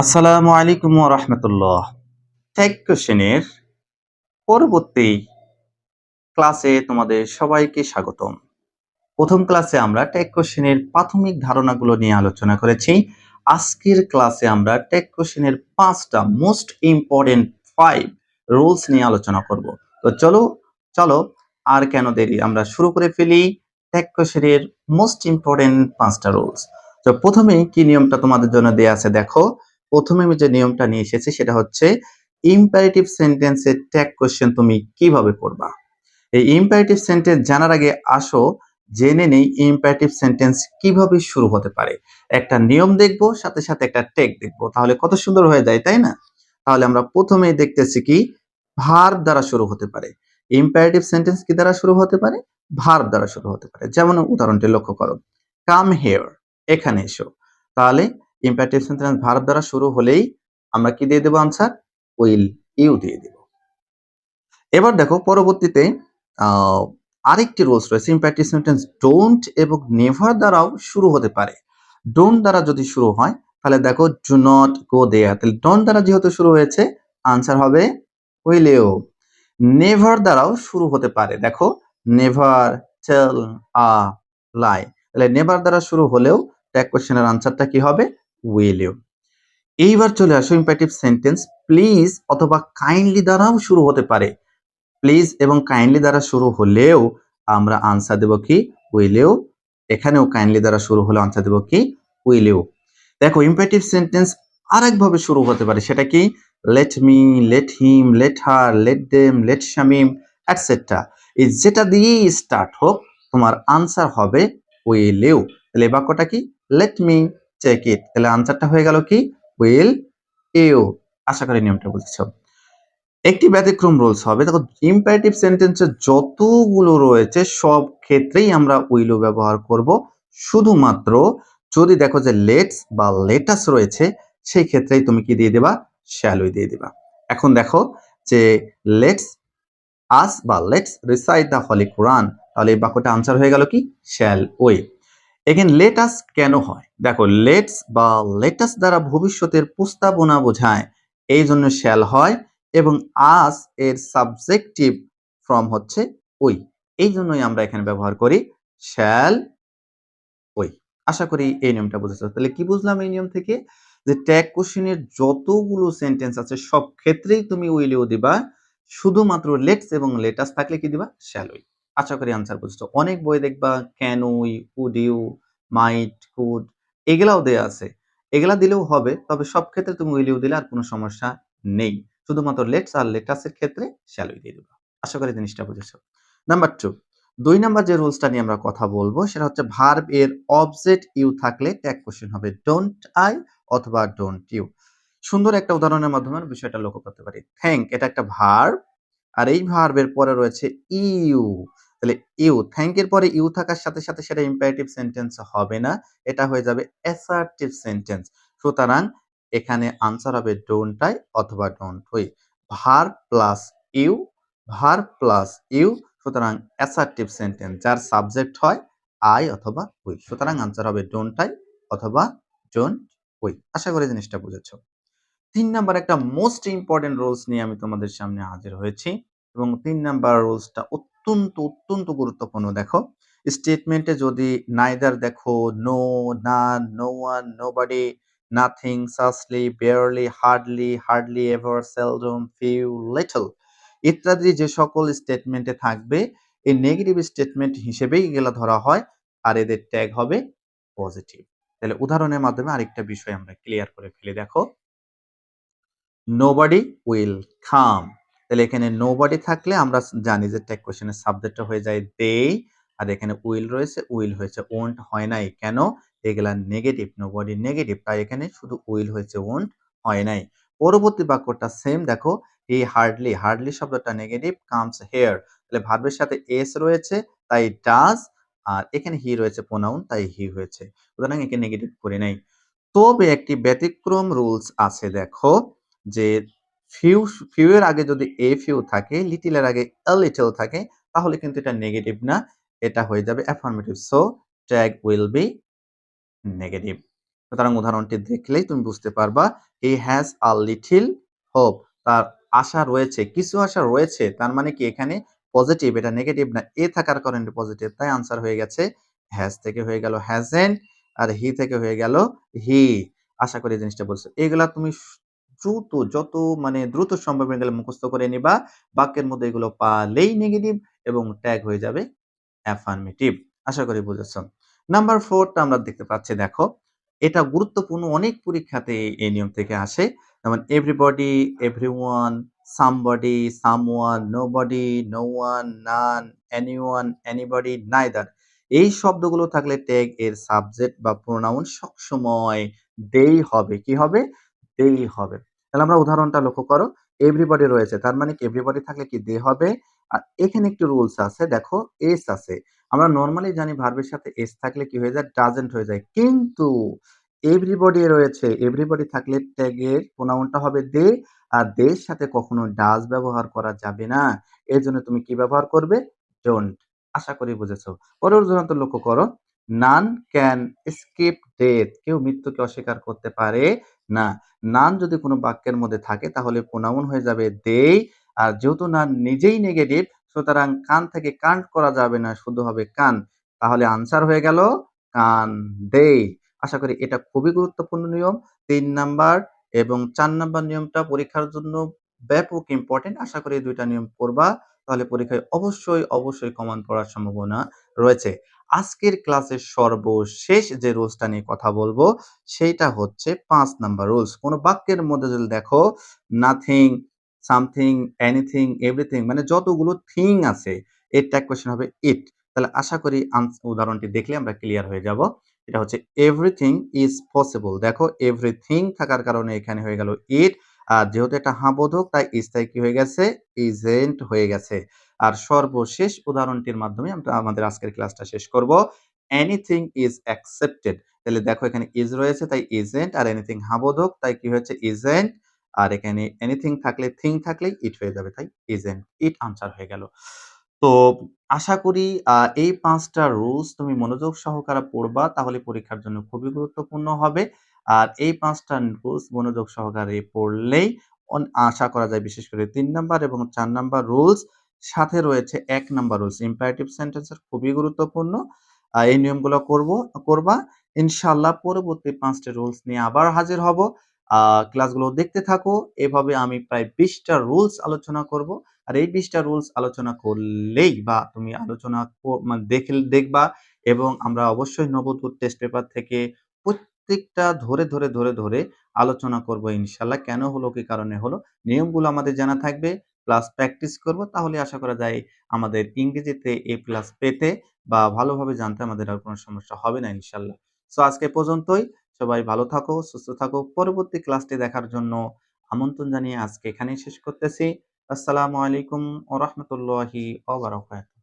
আসসালামু আলাইকুম ওয়া রাহমাতুল্লাহ। টেক কোশ্চেনের পরবর্তী ক্লাসে তোমাদের সবাইকে স্বাগতম। প্রথম ক্লাসে আমরা টেক কোশ্চেনের প্রাথমিক ধারণাগুলো নিয়ে আলোচনা করেছি। আজকের ক্লাসে আমরা টেক কোশ্চেনের 5টা মোস্ট ইম্পর্টেন্ট 5 রুলস নিয়ে আলোচনা করব। তো চলো আর কেন দেরি, আমরা শুরু করে ফেলি টেক কোশ্চেনের মোস্ট ইম্পর্টেন্ট 5টা রুলস। তো প্রথমেই কি নিয়মটা তোমাদের জন্য দেয়া আছে দেখো। প্রথমে আমি যে নিয়মটা নিয়ে এসেছি সেটা হচ্ছে ইম্পারেটিভ সেন্টেন্সের টেক কোশ্চেন তুমি কিভাবে করবা। এই ইম্পারেটিভ সেন্টেন্স জানার আগে আসো জেনে নেই ইম্পারেটিভ সেন্টেন্স কিভাবে শুরু হতে পারে। একটা নিয়ম দেখব, সাথে সাথে একটা টেক দেখব, তাহলে কত সুন্দর হয়ে যায়, তাই না? তাহলে আমরা প্রথমেই দেখতেছি কি ভার্ব দ্বারা শুরু হতে পারে। ইম্পারেটিভ সেন্টেন্স কি দ্বারা শুরু হতে পারে? ভার্ব দ্বারা শুরু হতে পারে। যেমন উদাহরণটি লক্ষ্য করো, কাম হিয়ার, এখানে এসো। তাহলে ইম্পারেটিভ সেন্টেন্স ভার্ব দ্বারা শুরু হলেই আমরা কি দিয়ে দেব? আনসার উইল, ইউ দিয়ে দেব। এবার দেখো পরবর্তীতে আহ, আরেকটি রুলস রয়েছে, ইম্পারেটিভ সেন্টেন্স ডোন্ট এবং নেভার দ্বারাও শুরু হতে পারে। ডোন্ট দ্বারা যদি শুরু হয় তাহলে দেখো ডু নট গো দেয়ার, তাহলে ডোন্ট দ্বারা যেহেতু শুরু হয়েছে আনসার হবে উইল ইউ। নেভার দ্বারাও শুরু হতে পারে, দেখো নেভার টেল আ লাই, তাহলে নেভার দ্বারা শুরু হলেও ট্যাগ কোশ্চেনের আনসারটা কি হবে? Will you. এইবার চলে আসো ইম্পারেটিভ সেন্টেন্স প্লিজ অথবা কাইন্ডলি দ্বারাও শুরু হতে পারে। প্লিজ এবং কাইন্ডলি দ্বারা শুরু হলেও আমরা আনসার দেব কি? Will you. এখানেও কাইন্ডলি দ্বারা শুরু হলে আনসার দেব কি? Will you. দেখো ইম্পারেটিভ সেন্টেন্স আরেকভাবে শুরু হতে পারে, সেটা কি? Let me, let him, let her, let them, let Shamim etcetera. এই যেটা দিয়েই স্টার্ট হোক তোমার আনসার হবে উইল ইউ। তাহলে এই বাক্যটা কি? লেট মি চেক ইট, তাহলে আনসারটা হয়ে গেল কি? Will you. আশা করি নিয়মটা বুঝেছো। একটি ব্যতিক্রম রুলস হবে, দেখো ইম্পারেটিভ সেন্টেন্সে যতগুলো রয়েছে সব ক্ষেত্রেই আমরা উইল ব্যবহার করব, শুধুমাত্র যদি দেখো যে লেটস বা লেটাস রয়েছে সেই ক্ষেত্রেই তুমি কি দিয়ে দেবা? শ্যাল উই দিয়ে দিবা। এখন দেখো যে লেটস আস বা লেটস রিসাইট দ্য হলি কোরআন, তাহলে এই বাক্যটা আনসার হয়ে গেল কি? Shall we. এখানে লেটাস কেন হয়? দেখো লেটস বা লেটাস দ্বারা ভবিষ্যতের প্রস্তাবনা বোঝায়, এই জন্য শ্যাল হয়, এবং আস এর সাবজেক্টিভ ফর্ম হচ্ছে উই, এই জন্যই আমরা এখানে ব্যবহার করি শ্যাল উই। আশা করি এই নিয়মটা বুঝেছো। তাহলে কি বুঝলাম এই নিয়ম থেকে? যে ট্যাগ কোশ্চেনের যতগুলো সেন্টেন্স আছে সব ক্ষেত্রেই তুমি উইল ইউ দিবা, শুধুমাত্র লেটস এবং লেটাস থাকলে কি দিবা? Shall we. আশা করি আনসার বুঝছো। অনেক বই দেখবা can we, could you, might, could এগুলাও দেয়া আছে, এগুলা দিলেও হবে, তবে সব ক্ষেত্রে তুমি উইল ইউ দিলে আর কোনো সমস্যা নেই। শুধুমাত্র লেটস আর লেটাসের ক্ষেত্রে শ্যাল উই দিয়ে দিবা। আশা করি জিনিসটা বুঝেছো। নাম্বার 2, 2 নাম্বার যে রুলসটা নিয়ে আমরা কথা বলবো সেটা হচ্ছে ভার্ব এর অবজেক্ট ইউ থাকলে ট্যাগ কোশ্চেন হবে ডোন্ট আই অথবা ডোন্ট ইউ। সুন্দর একটা উদাহরণের মাধ্যমে আমরা বিষয়টা লক্ষ্য করতে পারি। থ্যাংক এটা একটা ভার্ব, আর এই ভার্বের পরে রয়েছে ইউ। তাহলে ইউ, থ্যাংক এর পরে ইউ থাকার সাথে সাথে সেটা ইম্পারেটিভ সেন্টেন্স হবে না, এটা হয়ে যাবে অ্যাসার্টিভ সেন্টেন্স। সুতরাং এখানে আনসার হবে ডোন্ট আই অথবা don't we. Verb plus you, verb plus you, সুতরাং অ্যাসার্টিভ সেন্টেন্স যার সাবজেক্ট হয় আই অথবা উই, সুতরাং আনসার হবে ডোন্ট আই অথবা ডোন্ট উই। আশা করি জিনিসটা বুঝেছো। 3 নাম্বার একটা মোস্ট ইম্পর্টেন্ট রুলস নিয়ে আমি তোমাদের সামনে হাজির হয়েছি, এবং 3 নাম্বার রুলসটা অত্যন্ত গুরুত্বপূর্ণ। দেখো স্টেটমেন্টে যদি নাইদার দেখো, no, none, no one, nobody, nothing, সাসলি, barely, hardly, hardly ever, seldom, few, little ইত্যাদি যে সকল স্টেটমেন্টে থাকবে এই নেগেটিভ স্টেটমেন্ট হিসেবেই এগুলা ধরা হয়, আর এদের ট্যাগ হবে পজিটিভ। তাহলে উদাহরণের মাধ্যমে আরেকটা বিষয় আমরা ক্লিয়ার করে ফেলি। দেখো নোবডি উইল কাম, তাহলে এখানে নোবডি থাকলে আমরা জানি যে ট্যাগ কোশ্চেনের সাবজেক্টটা হয়ে যায় দে, আর এখানে উইল রয়েছে, উইল হয়েছে ওন্ট হয় নাই, কেন? এগুলা নেগেটিভ, নোবডি নেগেটিভ, তাই এখানে শুধু উইল হয়েছে, ওন্ট হয় নাই। পরবর্তী বাক্যটা সেম, দেখো হি হার্ডলি, হার্ডলি শব্দটা নেগেটিভ, কামস হেয়ার, তাহলে ভার্বের সাথে এস রয়েছে তাই ডাজ, আর এখানে হি রয়েছে প্রোনাউন তাই হি হয়েছে, সুতরাং একে নেগেটিভ করে নাই। তবে একটি ব্যতিক্রম রুলস আছে, দেখো যে ফিউ, ফিউ এর আগে যদি এ ফিউ থাকে, লিটল এর আগে আ লিটল থাকে, তাহলে কিন্তু এটা নেগেটিভ না, এটা হয়ে যাবে affirmative. So tag will be negative. সুতরাং উদাহরণটি দেখলেই তুমি বুঝতে পারবা he has a little hope. তার আশা রয়েছে, কিছু আশা রয়েছে। তার মানে কি এখানে পজিটিভ, এটা নেগেটিভ না। থাকার কারণে পজিটিভ। তাই আনসার হয়ে গেছে হ্যাজ থেকে হয়ে গেল হ্যাজেন্ট আর হি থেকে হয়ে গেল হি। আশা করি এই জিনিসটা বুঝছো। এগুলা তুমি দ্রুত যত মানে দ্রুত সম্ভব এগুলো মুখস্থ করে নিবা। বাক্যের মধ্যে এগুলো পালেই নেগেটিভ এবং ট্যাগ হয়ে যাবে অ্যাফার্মেটিভ। আশা করি বুঝেছ। নাম্বার 4 টা আমরা দেখতে পাচ্ছি দেখো। এটা গুরুত্বপূর্ণ, অনেক পরীক্ষাতে এই নিয়ম থেকে আসে। যেমন everybody, everyone, somebody, someone, nobody, no one, none, anyone, anybody, neither. এই শব্দগুলো থাকলে ট্যাগ এর সাবজেক্ট বা প্রোনাউন সবসময় দেই হবে। কি হবে? দেই হবে। তাহলে আমরা উদাহরণটা লক্ষ্য করো। এভরিবডি রয়েছে। তার মানে কি এভরিবডি থাকলে কি দে হবে? আর এখানে একটু রুলস আছে দেখো, এস আছে। আমরা নরমালি জানি ভার্বের সাথে এস থাকলে কি হয়ে যায়? ডাজন্ট হয়ে যায়। কিন্তু এভরিবডি রয়েছে। এভরিবডি থাকলে ট্যাগের প্রোনাউনটা হবে দে, আর দে এর সাথে কখনো ডাজ ব্যবহার করা যাবে না। এজন্য তুমি কি ব্যবহার করবে? ডোন্ট। আশা করি বুঝেছো। পরের উদাহরণটা লক্ষ্য করো। None can escape death. কেউ মৃত্যুকে অস্বীকার করতে পারে না। নান যদি কোনো বাক্যের মধ্যে থাকে তাহলে প্রোনাউন হয়ে যাবে দে, আর যেহেতু নান নিজেই নেগেটিভ সুতরাং কান থেকে কান্ট করা যাবে না, শুধু হবে কান। তাহলে আনসার হয়ে গেল কান দে। আশা করি এটা খুবই গুরুত্বপূর্ণ নিয়ম। ৩ নাম্বার এবং ৪ নাম্বার নিয়মটা পরীক্ষার জন্য ব্যাপক ইম্পর্টেন্ট। আশা করি এই ২ টা নিয়ম পড়বা। তাহলে পরীক্ষায় অবশ্যই কমন পড়ার সম্ভাবনা রয়েছে। আজকের ক্লাসের সর্বশেষ যে রুলসটা নিয়ে কথা বলবো সেইটা হচ্ছে ৫ নাম্বার রুলস। কোন বাক্যের মধ্যে যদি দেখো নাথিং, সামথিং, এনিথিং, এভরিথিং মানে যতগুলো থিং আছে এর ট্যাগ কোয়েশ্চেন হবে ইট। তাহলে আশা করি উদাহরণটি দেখলে আমরা ক্লিয়ার হয়ে যাব। এটা হচ্ছে এভরিথিং ইজ পসিবল। দেখো এভরিথিং থাকার কারণে এখানে হয়ে গেল ইট। আর যেহেতু এটা হাবোধক তাই ইজ তাই কি হয়ে গেছে? ইজেন্ট হয়ে গেছে। আর সর্বশেষ উদাহরণটির মাধ্যমে আমরা আমাদের আজকের ক্লাসটা শেষ করব। Anything is accepted. তাহলে দেখো এখানে ইজ রয়েছে তাই ইজেন্ট, আর এনিথিং হাবোধক তাই কি হয়েছে? ইজেন্ট। আর এখানে এনিথিং থাকলে থিং থাকলেই ইট হয়ে যাবে তাই ইজেন্ট। ইট আনসার হয়ে গেল। তো আশা করি এই ৫ টা রুলস তুমি মনোযোগ সহকারে পড়বা তাহলে পরীক্ষার জন্য খুবই গুরুত্বপূর্ণ হবে। আর এই ৫ টা রুলস মনোযোগ সহকারে পড়লেই আশা করা যায় বিশেষ করে ৩ নাম্বার এবং ৪ নাম্বার রুলস সাথে রয়েছে ১ নাম্বার রুলস ইম্পারেটিভ সেন্টেন্সের খুবই গুরুত্বপূর্ণ। এই নিয়মগুলো করবা। ইনশাআল্লাহ পরবর্তী ৫ টা রুলস নিয়ে আবার হাজির হব। আ ক্লাসগুলো দেখতে থাকো। এভাবে আমি প্রায় ২০ টা রুলস আলোচনা করব। আর এই ২০ টা রুলস আলোচনা করলেই বা তুমি আলোচনা মানে দেখবা এবং আমরা অবশ্যই নবুদ্ধ টেস্ট পেপার থেকে প্রত্যেকটা ধরে আলোচনা করব ইনশাআল্লাহ। কেন হলো, কি কারণে হলো, নিয়মগুলো আমাদের জানা থাকবে। প্লাস প্র্যাকটিস করব। তাহলে আশা করা যায় আমাদের ইংরেজিতে এ প্লাস পেতে বা ভালোভাবে জানতে আমাদের আর কোনো সমস্যা হবে না ইনশাআল্লাহ। সো আজকে পর্যন্তই। সবাই ভালো থাকো, সুস্থ থাকো। পরবর্তী ক্লাসটি দেখার জন্য আমন্ত্রণ জানিয়ে আজকে এখানেই শেষ করতেছি। আসসালামু আলাইকুম ওয়া রাহমাতুল্লাহি ওয়া বারাকাতুহু।